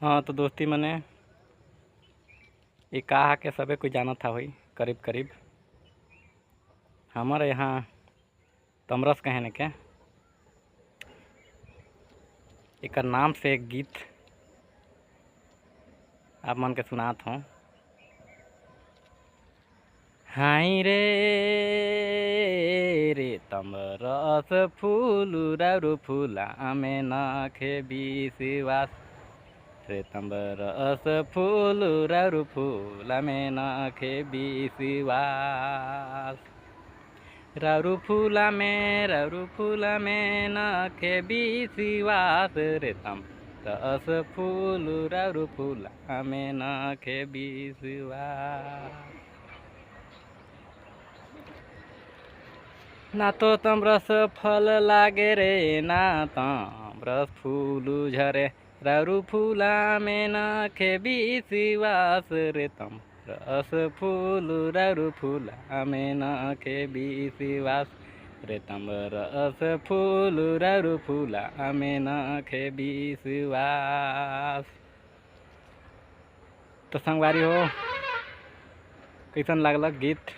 हाँ तो दोस्ती मने ये कहा के सबे कोई जाना था होई करीब करीब। हमारे यहाँ तमरस कहने के एक नाम से एक गीत आप मन के सुनात हूँ। हाई रे रे तमरस फूल रारू फूला में नखे विश्वास रे तमरस फूल रारू फूला में नखे विश्वास रारू फूला में नखे विश्वास रे तम रस फूल रारू फूला में नखे विश्वास। ना तो तमरस फल लागे रे ना तमरस फूल झरे रारू फूला में नखे विश्वास रे तम रस फूल रारू फूला में नखे विश्वास रे तम रस फूल रारू फूला में नखे विश्वास। तो संगवारी हो कैसन लागल गीत।